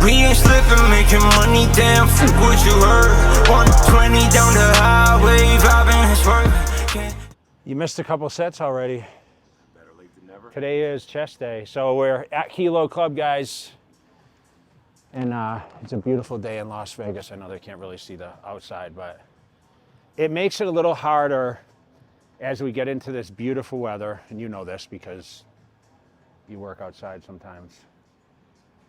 We ain't slipping, making money, damn, fuck what you heard. 120 down the highway, vibing and swerving. You missed a couple sets already. Better late than never. Today is chest day, so we're at Kilo Club, guys. And it's a beautiful day in Las Vegas. I know they can't really see the outside, but it makes it a little harder as we get into this beautiful weather. And you know this because you work outside sometimes.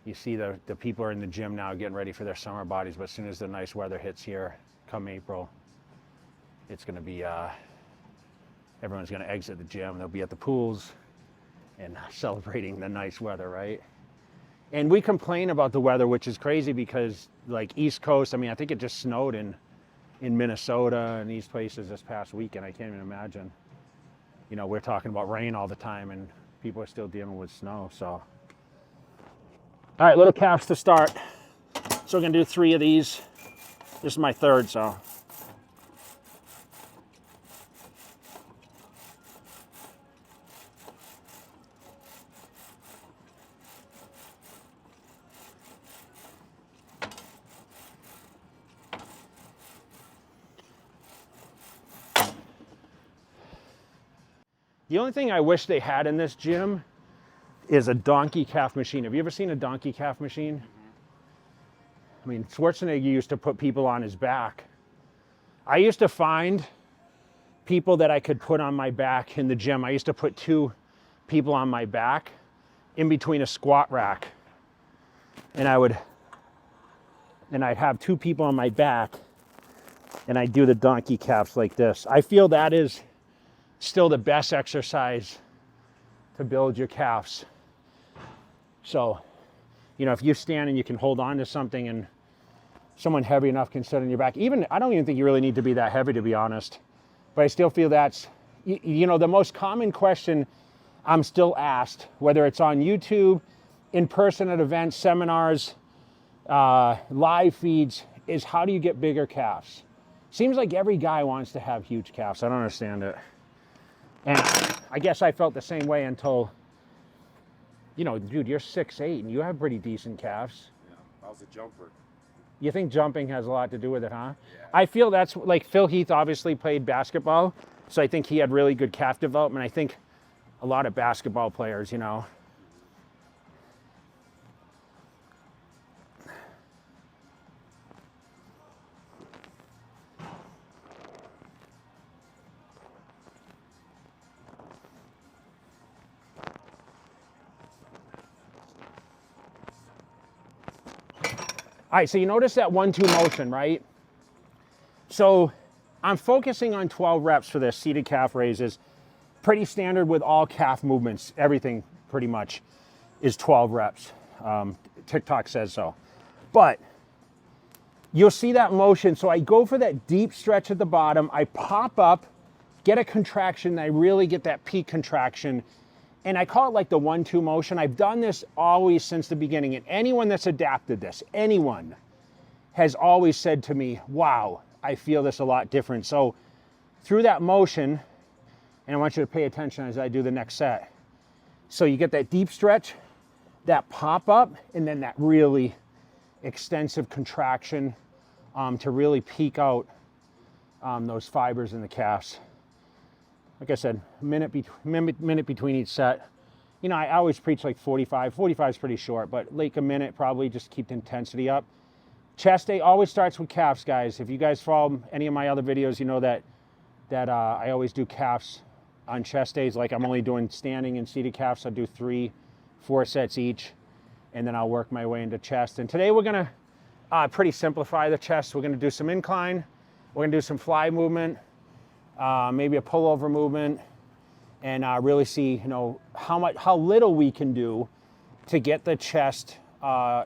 You see the people are in the gym now getting ready for their summer bodies, but as soon as the nice weather hits here, come April, it's gonna be, everyone's gonna exit the gym. They'll be at the pools and celebrating the nice weather, right? And we complain about the weather, which is crazy because like East Coast, I mean, I think it just snowed in Minnesota and these places this past weekend. I can't even imagine. You know, we're talking about rain all the time and people are still dealing with snow, so. All right, little calves to start. So we're gonna do 3 of these. This is my 3rd, so. The only thing I wish they had in this gym is a donkey calf machine. Have you ever seen a donkey calf machine? I mean, Schwarzenegger used to put people on his back. I used to find people that I could put on my back in the gym. I used to put 2 people on my back in between a squat rack. And I'd have 2 people on my back and I'd do the donkey calves like this. I feel that is still the best exercise to build your calves. So, you know, if you stand and you can hold on to something and someone heavy enough can sit on your back, even, I don't even think you really need to be that heavy, to be honest, but I still feel that's, you know, the most common question I'm still asked, whether it's on YouTube, in person at events, seminars, live feeds, is how do you get bigger calves? Seems like every guy wants to have huge calves. I don't understand it. And I guess I felt the same way until, you know, dude, you're 6'8" and you have pretty decent calves. Yeah, I was a jumper. You think jumping has a lot to do with it, huh? Yeah. I feel that's, like, Phil Heath obviously played basketball, so I think he had really good calf development. I think a lot of basketball players, you know. All right, so you notice that 1-2 motion, right? So I'm focusing on 12 reps for this seated calf raises. Pretty standard with all calf movements. Everything pretty much is 12 reps. TikTok says so. But you'll see that motion. So I go for that deep stretch at the bottom. I pop up, get a contraction. I really get that peak contraction. And I call it like the 1-2 motion. I've done this always since the beginning. And anyone that's adapted this, anyone, has always said to me, wow, I feel this a lot different. So through that motion, and I want you to pay attention as I do the next set. So you get that deep stretch, that pop up, and then that really extensive contraction to really peak out those fibers in the calves. Like I said, minute between each set. You know, I always preach like 45. 45 is pretty short, but like a minute probably, just keep the intensity up. Chest day always starts with calves, guys. If you guys follow any of my other videos, you know that I always do calves on chest days. Like I'm only doing standing and seated calves. I'll do 3-4 sets each, and then I'll work my way into chest. And today we're gonna pretty simplify the chest. We're gonna do some incline. We're gonna do some fly movement. Maybe a pullover movement, and really see, you know, how little we can do to get the chest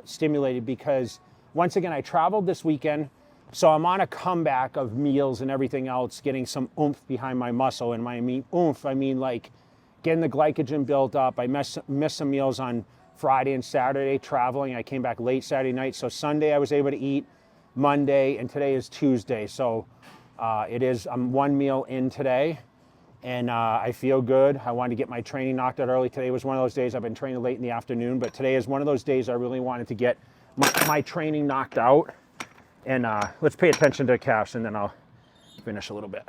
stimulated. Because once again, I traveled this weekend, so I'm on a comeback of meals and everything else, getting some oomph behind my muscle. And I mean oomph, I mean like getting the glycogen built up. I missed some meals on Friday and Saturday traveling. I came back late Saturday night, so Sunday I was able to eat, Monday, and today is Tuesday. So I'm 1 meal in today, and I feel good. I wanted to get my training knocked out early. Today was one of those days. I've been training late in the afternoon, but today is one of those days I really wanted to get my training knocked out. And let's pay attention to the calves, and then I'll finish a little bit.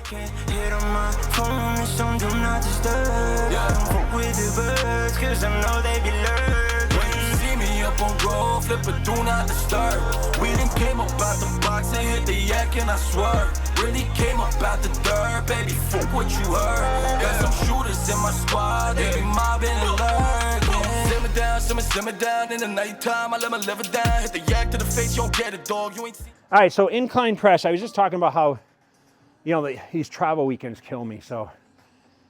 Can't hit on my phone, this song do not disturb. Yeah, don't fuck with the birds, cause I know they be lurking. When you see me up on road, flip it, do not disturb. We done came up out the box and hit the yak and I swear. Really came up out the dirt, baby, fuck what you heard. Got some shooters in my squad, they be mobbing and lurking. Simmer down in the nighttime, I let my liver down. Hit the yak to the face, you don't get it, dog, you ain't see. All right, so incline press, I was just talking about how, you know, these travel weekends kill me. So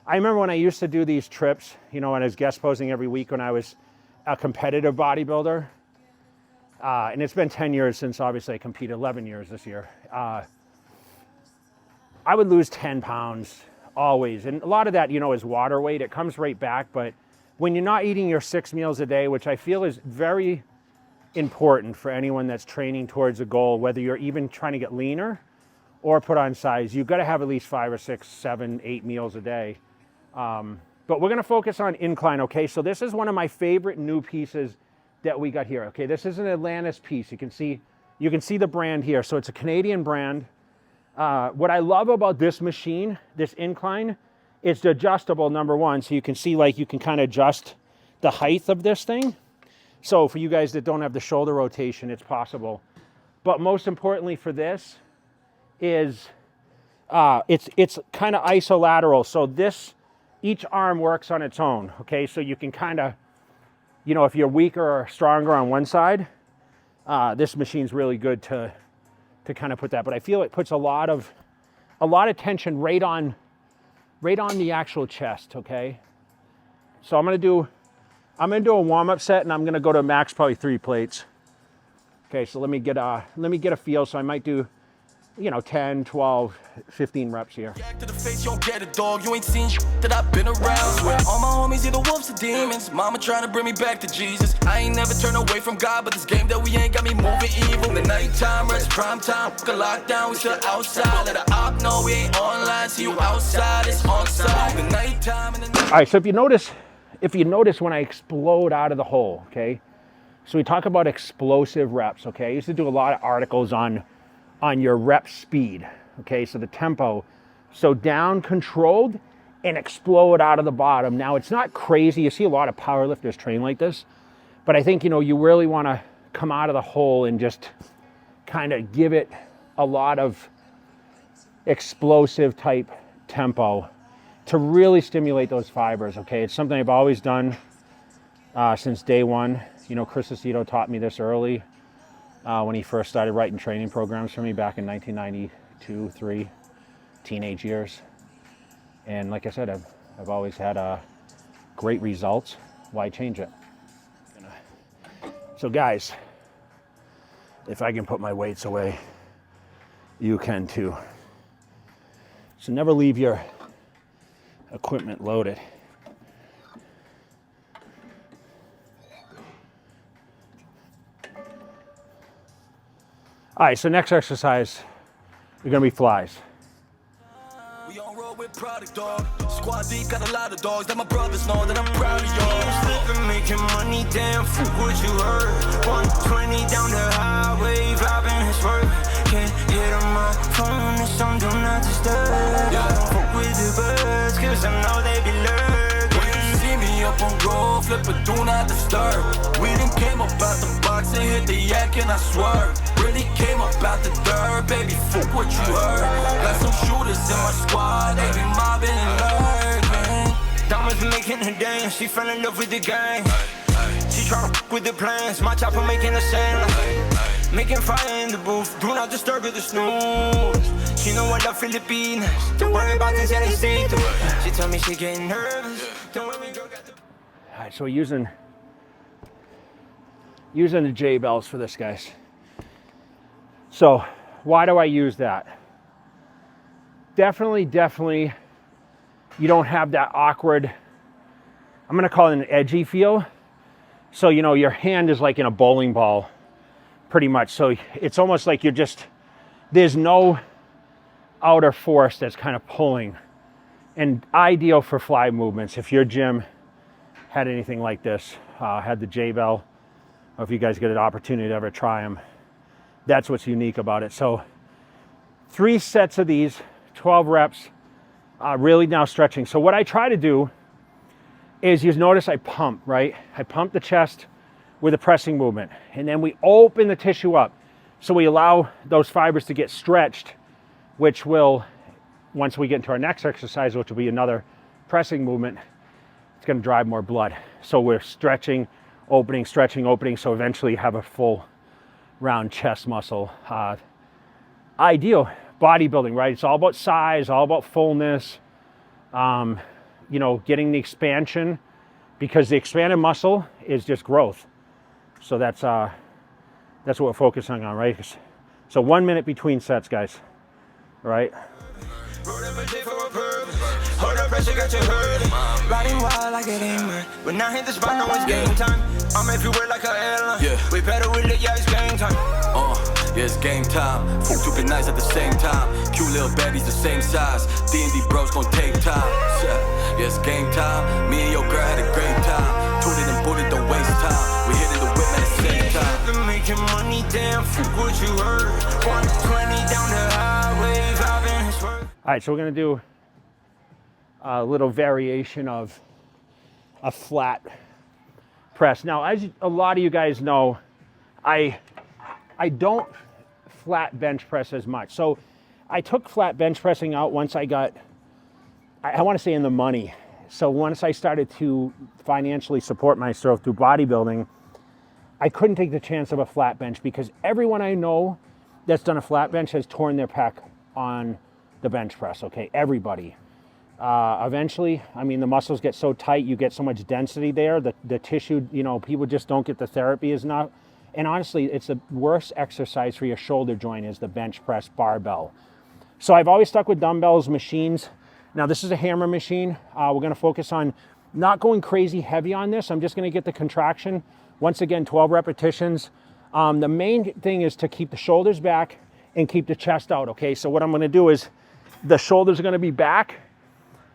I remember when I used to do these trips, you know, when I was guest posing every week when I was a competitive bodybuilder. And it's been 10 years since obviously I competed, 11 years this year. I would lose 10 pounds always. And a lot of that, you know, is water weight. It comes right back. But when you're not eating your 6 meals a day, which I feel is very important for anyone that's training towards a goal, whether you're even trying to get leaner or put on size, you've got to have at least 5 or 6, 7, 8 meals a day. But we're going to focus on incline, okay? So this is one of my favorite new pieces that we got here, okay? This is an Atlantis piece. You can see the brand here. So it's a Canadian brand. What I love about this machine, this incline, it's adjustable, number one. So you can see, like, you can kind of adjust the height of this thing. So for you guys that don't have the shoulder rotation, it's possible. But most importantly for this is it's kind of isolateral. So this, each arm works on its own, okay? So you can kind of, you know, if you're weaker or stronger on one side, this machine's really good to kind of put that. But I feel it puts a lot of tension right on the actual chest, okay? So I'm gonna do a warm-up set, and I'm gonna go to max probably 3 plates. Okay, so let me get a feel. So I might do, you know, 10, 12, 15 reps here. To the face, you don't get it, dog. You ain't seen that I've been around. Swear all my homies either wolves or demons. Mama trying to bring me back to Jesus. I ain't never turned away from God, but this game that we ain't got me moving evil. The nighttime, rest prime time, the lockdown, we still outside. Let the op know we ain't online. See you outside, it's on side. The nighttime and the night. All right, so if you notice when I explode out of the hole, okay? So we talk about explosive reps, okay? I used to do a lot of articles on your rep speed, okay? So the tempo, so down controlled and explode out of the bottom. Now it's not crazy. You see a lot of powerlifters train like this, but I think, you know, you really want to come out of the hole and just kind of give it a lot of explosive type tempo to really stimulate those fibers, okay? It's something I've always done since day one. You know, Chris Aceto taught me this early when he first started writing training programs for me back in 1992, 3, teenage years. And like I said, I've always had great results. Why change it? So guys, if I can put my weights away, you can too. So never leave your equipment loaded. All right, so next exercise, we're gonna be flies. We on road with product, dog. Squad deep, got a lot of dogs. That my brothers know that I'm proud of y'all. Slipping, making money, damn, fuck what you heard. 120 down the highway, vibing and swerving. Can't hit on my phone, this song do not disturb. Yeah, don't fuck with the birds, cause I know they be lurking. When you see me up on road, flip it, do not disturb. We done came up out the box and hit the yak and I swear. Really came up out the dirt, baby, fuck what you heard. Got some shooters in my squad, they be mobbing and lurking. Diamonds making her dance, she fell in love with the gang. She tryna fuck with the plans, my chopper making a sound. Making fire in the booth, do not disturb with the snooze. She know I love Filipinas, don't worry about this, yeah, they stay through. She tell me she getting nervous, don't worry, girl, got the... All right, so we're using the J bells for this, guys. So why do I use that? Definitely, you don't have that awkward, I'm gonna call it an edgy feel. So, you know, your hand is like in a bowling ball, pretty much. So it's almost like there's no outer force that's kind of pulling. And ideal for fly movements. If your gym had anything like this, had the J-bell or if you guys get an opportunity to ever try them, that's what's unique about it. So 3 sets of these, 12 reps, really now stretching. So what I try to do is, you notice I pump, right? I pump the chest with a pressing movement, and then we open the tissue up. So we allow those fibers to get stretched, which will, once we get into our next exercise, which will be another pressing movement, it's going to drive more blood. So we're stretching, opening, stretching, opening, so eventually you have a full round chest muscle. Ideal bodybuilding, right? It's all about size, all about fullness, you know, getting the expansion, because the expanded muscle is just growth. So that's what we're focusing on, right? So 1 minute between sets, guys, right? Riding wild like it ain't mine. When I hit the spot, now it's game time. I'm everywhere like an airline. Yeah. We pedal with it, yeah, it's game time. Yeah, it's game time. Food dripping nice at the same time. Cute little baddies the same size. D&D bros gon' take time. Yeah, it's game time. Me and your girl had a great time. Tooted and booted, don't waste time. We hitting the whip at the same time. Been making money, damn, fuck what you heard. 120 down the highway, vibing his word. All right, so we're gonna do a little variation of a flat press. Now, as a lot of you guys know, I don't flat bench press as much. So I took flat bench pressing out once I got, I want to say, in the money. So once I started to financially support myself through bodybuilding, I couldn't take the chance of a flat bench, because everyone I know that's done a flat bench has torn their pec on the bench press, okay? Everybody. Eventually, I mean, the muscles get so tight, you get so much density there, the tissue, you know, people just don't get the therapy as enough. And honestly, it's the worst exercise for your shoulder joint is the bench press barbell. So I've always stuck with dumbbells, machines. Now this is a hammer machine. We're gonna focus on not going crazy heavy on this. I'm just gonna get the contraction. Once again, 12 repetitions. The main thing is to keep the shoulders back and keep the chest out, okay? So what I'm gonna do is, the shoulders are gonna be back,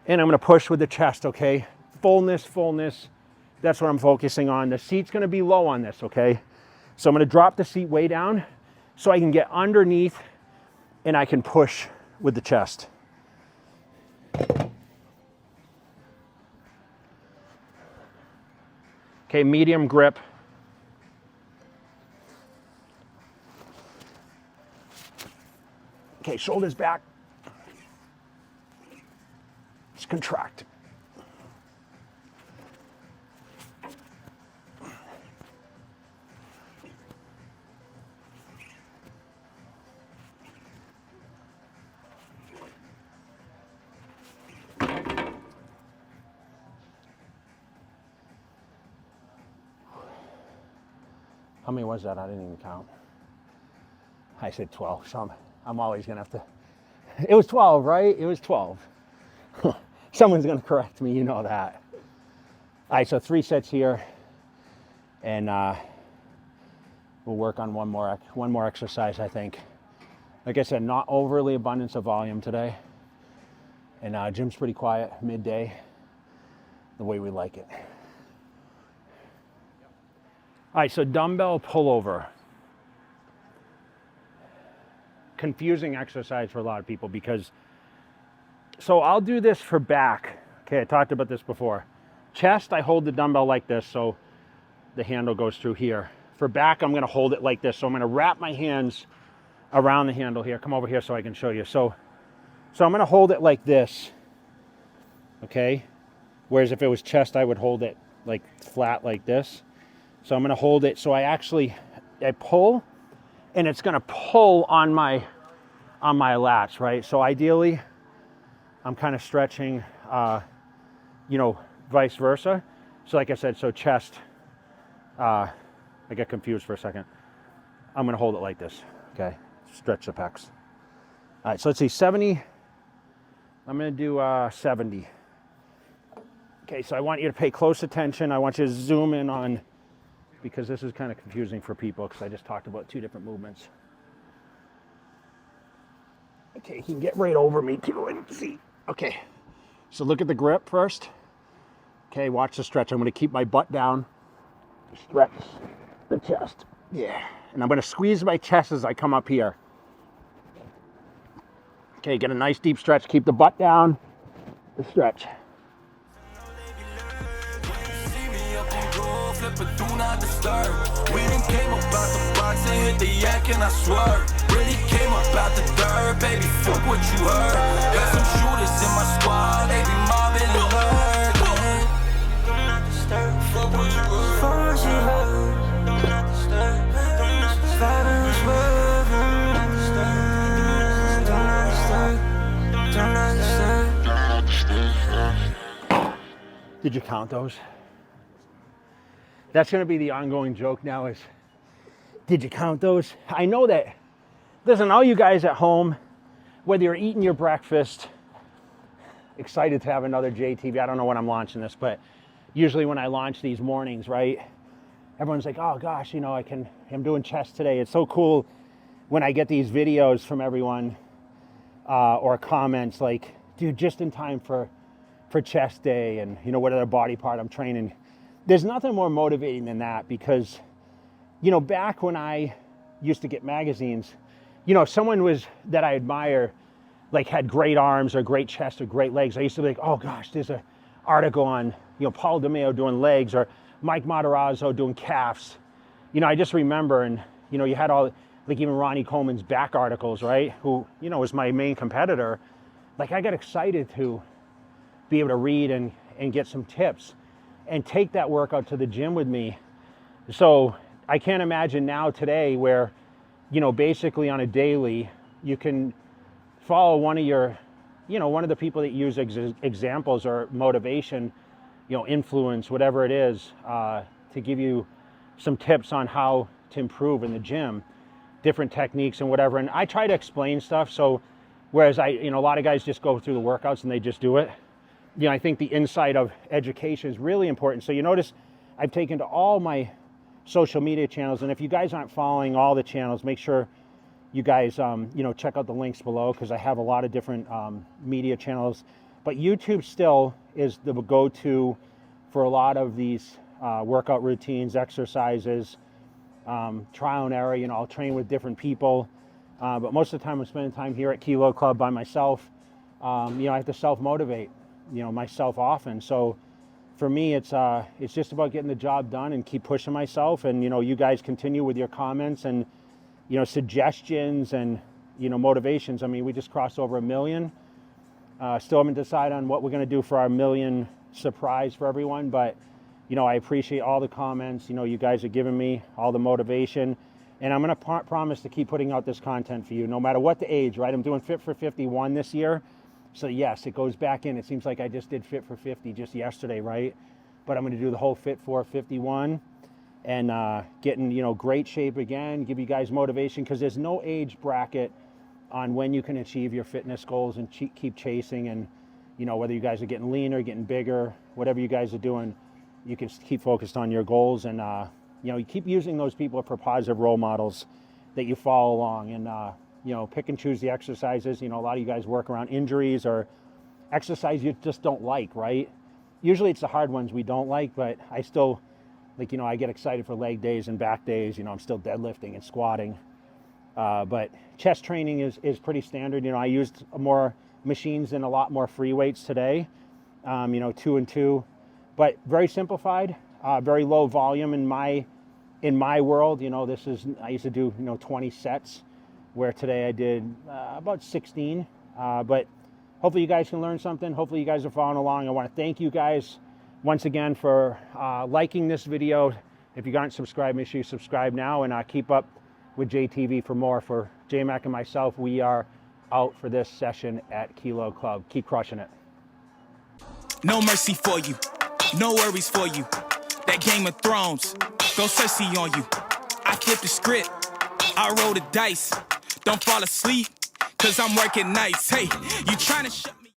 and I'm gonna push with the chest, okay? Fullness, fullness, that's what I'm focusing on. The seat's gonna be low on this, okay? So I'm gonna drop the seat way down so I can get underneath and I can push with the chest. Okay, medium grip. Okay, shoulders back. Just contract. How many was that? I didn't even count. I said 12, so I'm always gonna have to. It was 12, right? It was 12. Someone's gonna correct me, you know that. All right, so 3 sets here, and we'll work on one more exercise, I think. Like I said, not overly abundance of volume today, and gym's pretty quiet, midday, the way we like it. All right, so dumbbell pullover. Confusing exercise for a lot of people, because, so I'll do this for back. Okay, I talked about this before. Chest, I hold the dumbbell like this, so the handle goes through here. For back, I'm gonna hold it like this. So I'm gonna wrap my hands around the handle here. Come over here so I can show you. So I'm gonna hold it like this, okay? Whereas if it was chest, I would hold it like flat like this. So I'm gonna hold it, so I pull, and it's gonna pull on my lats, right? So ideally, I'm kind of stretching, you know, vice versa. So like I said, so chest, I got confused for a second. I'm gonna hold it like this, okay? Stretch the pecs. All right, so let's see, 70. I'm gonna do 70. Okay, so I want you to pay close attention. I want you to zoom in on, because this is kind of confusing for people, because I just talked about 2 different movements. Okay, you can get right over me too and see. Okay, so look at the grip first. Okay, watch the stretch. I'm gonna keep my butt down. Stretch the chest. Yeah. And I'm going to squeeze my chest as I come up here. Okay, get a nice deep stretch. Keep the butt down. The stretch. But do not disturb. We done came about the box and hit the yak and I swear. Really came about the dirt, baby, fuck what you heard. Got some shooters in my squad, they be mobbing alert. Do not disturb, fuck what you heard. Fuck what you heard. Do not disturb, do not disturb. Do not disturb, do not disturb. Do not disturb. Did you count those? That's going to be the ongoing joke now is, did you count those? I know that, listen, all you guys at home, whether you're eating your breakfast, excited to have another JTV. I don't know when I'm launching this, but usually when I launch these mornings, right, everyone's like, oh gosh, you know, I'm doing chest today. It's so cool when I get these videos from everyone or comments like, dude, just in time for chest day and, you know, what other body part I'm training. There's nothing more motivating than that because, you know, back when I used to get magazines, you know, if someone was that I admire, like had great arms or great chest or great legs, I used to be like, oh gosh, there's an article on, you know, Paul DeMeo doing legs or Mike Matarazzo doing calves. You know, I just remember, and, you know, you had all, like even Ronnie Coleman's back articles, right? Who, you know, was my main competitor. Like I got excited to be able to read and get some tips and take that workout to the gym with me. So I can't imagine now today where, you know, basically on a daily, you can follow one of your, you know, one of the people that use examples or motivation, you know, influence, whatever it is, to give you some tips on how to improve in the gym, different techniques and whatever. And I try to explain stuff. So whereas you know, a lot of guys just go through the workouts and they just do it. You know, I think the insight of education is really important. So you notice I've taken to all my social media channels, and if you guys aren't following all the channels, make sure you guys, you know, check out the links below because I have a lot of different media channels. But YouTube still is the go-to for a lot of these workout routines, exercises, trial and error. You know, I'll train with different people, but most of the time I'm spending time here at Kilo Club by myself. You know, I have to self-motivate, you know, myself often. So for me, it's just about getting the job done and keep pushing myself. And, you know, you guys continue with your comments and, you know, suggestions and, you know, motivations. I mean, we just crossed over 1 million. Still haven't decided on what we're going to do for our 1 million surprise for everyone. But, you know, I appreciate all the comments. You know, you guys are giving me all the motivation. And I'm going to promise to keep putting out this content for you, no matter what the age, right? I'm doing Fit for 51 this year. So yes, it goes back in. It seems like I just did Fit for 50 just yesterday, right? But I'm going to do the whole Fit for 51 and get in, you know, great shape again, give you guys motivation because there's no age bracket on when you can achieve your fitness goals and keep chasing. And, you know, whether you guys are getting leaner, getting bigger, whatever you guys are doing, you can keep focused on your goals and, you know, you keep using those people for positive role models that you follow along and, you know, pick and choose the exercises. You know, a lot of you guys work around injuries or exercise you just don't like, right? Usually it's the hard ones we don't like, but I still, like, you know, I get excited for leg days and back days. You know, I'm still deadlifting and squatting. But chest training is pretty standard. You know, I used more machines and a lot more free weights today, you know, 2 and 2, but very simplified, very low volume in my world. You know, I used to do, you know, 20 sets. Where today I did about 16, but hopefully you guys can learn something. Hopefully you guys are following along. I want to thank you guys once again for liking this video. If you aren't subscribed, make sure you subscribe now and keep up with JTV for more. For J-Mac and myself, we are out for this session at Kilo Club. Keep crushing it. No mercy for you, no worries for you. That Game of Thrones, go Cersei on you. I flipped the script, I roll the dice. Don't fall asleep, cause I'm working nights. Hey, you trying to shut